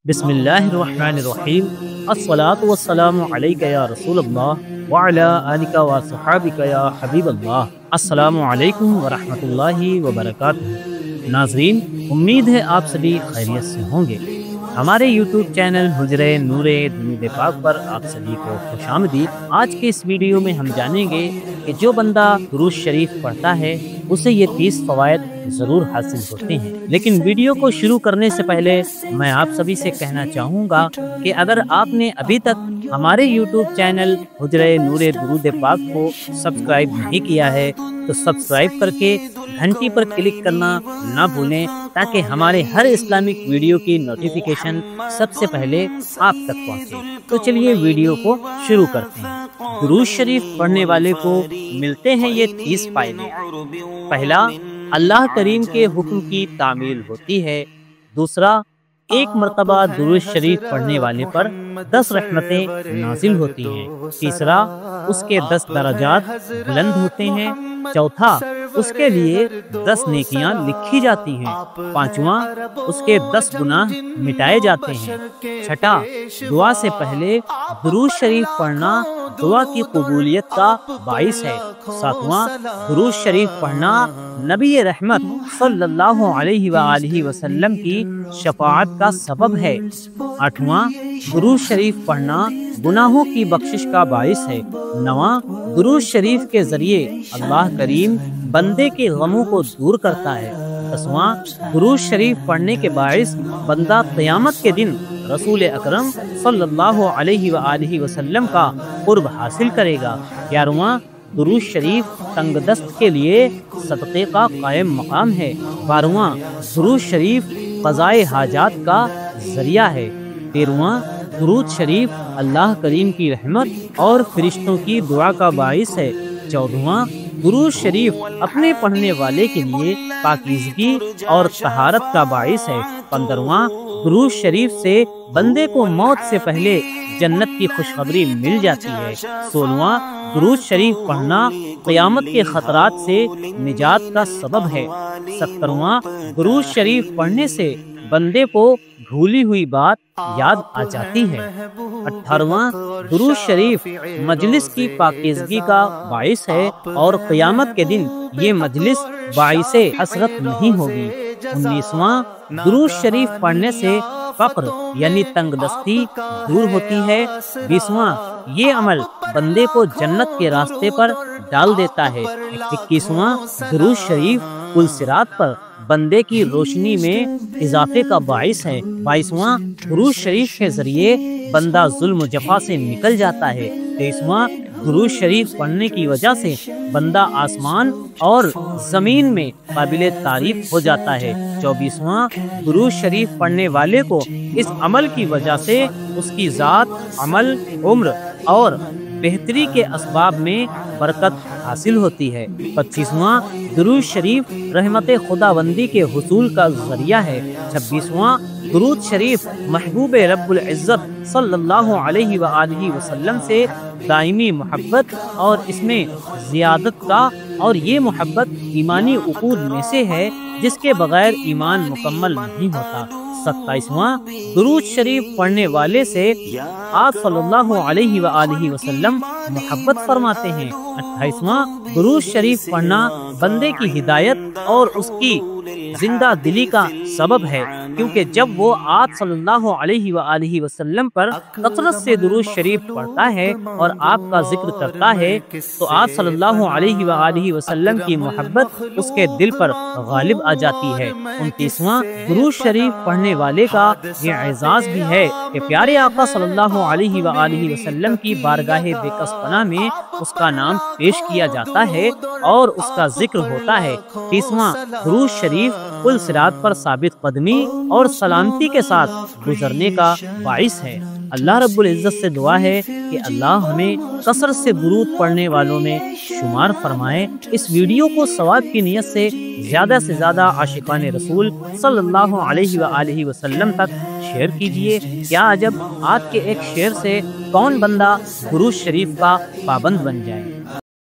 بسم اللہ الرحمن الرحیم الصلاۃ والسلام علیک یا رسول اللہ وعلی آلک و صحابک یا حبیب اللہ۔ السلام علیکم ورحمۃ اللہ وبرکاتہ۔ ناظرین، امید ہے آپ سبھی خیریت سے ہوں گے۔ ہمارے یوٹیوب چینل حجرہ نور درود پاک پر آپ سبھی کو خوش آمدید۔ آج کے اس ویڈیو میں ہم جانیں گے کہ جو بندہ درود شریف پڑھتا ہے اسے یہ 30 فوائد ضرور حاصل ہوتے ہیں۔ لیکن ویڈیو کو شروع کرنے سے پہلے میں آپ سبھی سے کہنا چاہوں گا کہ اگر آپ نے ابھی تک ہمارے یوٹیوب چینل حجرہ نور درود پاک کو سبسکرائب نہیں کیا ہے تو سبسکرائب کر کے گھنٹی پر کلک کرنا نہ بھولیں تاکہ ہمارے ہر اسلامک ویڈیو کی نوٹیفیکیشن سب سے پہلے آپ تک پہنچے۔ تو چلیے ویڈیو کو شروع کرتے ہیں۔ درود شریف پڑھنے والے کو ملتے ہیں یہ 30 فائدے۔ پہلا، اللہ کریم کے حکم کی تعمیل ہوتی ہے۔ دوسرا، ایک مرتبہ درود شریف پڑھنے والے پر 10 رحمتیں نازل ہوتی ہیں۔ تیسرا، اس کے 10 درجات بلند ہوتے ہیں۔ چوتھا، اس کے لیے 10 نیکیاں لکھی جاتی ہیں۔ پانچواں، اس کے 10 گناہ مٹائے جاتے ہیں۔ چھٹا، دعا سے پہلے درود شریف پڑھنا دعا کی قبولیت کا باعث ہے۔ ساتواں، درود شریف پڑھنا نبی رحمت صلی اللہ علیہ وآلہ وسلم کی شفاعت کا سبب ہے۔ آٹھواں، درود شریف پڑھنا گناہوں کی بخشش کا باعث ہے۔ نواں، درود شریف کے ذریعے اللہ کریم بندے کے غموں کو دور کرتا ہے۔ دسواں، درود شریف پڑھنے کے باعث بندہ قیامت کے دن رسول اکرم صلی اللہ علیہ وآلہ وسلم کا قرب حاصل کرے گا۔ 11واں، درود شریف تنگ دست کے لیے صدقے کا قائم مقام ہے۔ 12واں، درود شریف قضائے حاجات کا ذریعہ ہے۔ 13واں، درود شریف اللہ کریم کی رحمت اور فرشتوں کی دعا کا باعث ہے۔ 14واں، درود شریف اپنے پڑھنے والے کے لیے پاکیزگی اور طہارت کا باعث ہے۔ 15واں، درود شریف سے بندے کو موت سے پہلے جنت کی خوشخبری مل جاتی ہے۔ 16واں، درود شریف پڑھنا قیامت کے خطرات سے نجات کا سبب ہے۔ 17واں، درود شریف پڑھنے سے بندے کو بھولی ہوئی بات یاد آ جاتی ہے۔ 18واں، درود شریف مجلس کی پاکیزگی کا باعث ہے اور قیامت کے دن یہ مجلس باعث حسرت نہیں ہوگی۔ 19واں، درود شریف پڑھنے سے فقر یعنی تنگ دستی دور ہوتی ہے۔ 20واں، یہ عمل بندے کو جنت کے راستے پر ڈال دیتا ہے۔ 21واں، درود شریف پل صراط پر بندے کی روشنی میں اضافے کا باعث ہے۔ 22واں، درود شریف کے ذریعے بندہ ظلم و جفا سے نکل جاتا ہے۔ 23واں، درود شریف پڑھنے کی وجہ سے بندہ آسمان اور زمین میں قابل تعریف ہو جاتا ہے۔ 24واں، درود شریف پڑھنے والے کو اس عمل کی وجہ سے اس کی ذات، عمل، عمر اور بہتری کے اسباب میں برکت حاصل ہوتی ہے۔ 25واں، درود شریف رحمت خداوندی کے حصول کا ذریعہ ہے۔ 26واں، درود شریف محبوب رب العزت صلی اللہ علیہ وآلہ وسلم سے دائمی محبت اور اس میں زیادت کا، اور یہ محبت ایمانی عقود میں سے ہے جس کے بغیر ایمان مکمل نہیں ہوتا۔ 27واں، درود شریف پڑھنے والے سے آپ صلی اللہ علیہ وآلہ وسلم محبت فرماتے ہیں۔ 28واں، درود شریف پڑھنا بندے کی ہدایت اور اس کی زندہ دلی کا سبب ہے، کیونکہ جب وہ آپ صلی اللہ علیہ وآلہ وسلم پر کثرت سے درود شریف پڑھتا ہے اور آپ کا ذکر کرتا ہے تو آپ صلی اللہ علیہ وآلہ وسلم کی محبت اس کے دل پر غالب آ جاتی ہے۔ 29واں، درود شریف پڑھنے والے کا یہ اعزاز بھی ہے کہ پیارے آقا صلی اللہ علیہ وآلہ وسلم کی بارگاہ بے کس پناہ میں اس کا نام پیش کیا جاتا ہے اور اس کا ذکر ہوتا ہے۔ 30واں، درود شریف پل صراط پر ثابت قدمی اور سلامتی کے ساتھ گزرنے کا باعث ہے۔ اللہ رب العزت سے دعا ہے کہ اللہ ہمیں کثرت سے درود پڑھنے والوں میں شمار فرمائے۔ اس ویڈیو کو ثواب کی نیت سے زیادہ عاشقان رسول صلی اللہ علیہ وآلہ وسلم تک شیئر کیجیے۔ کیا عجب، آپ کے ایک شیئر سے کون بندہ درود شریف کا پابند بن جائے۔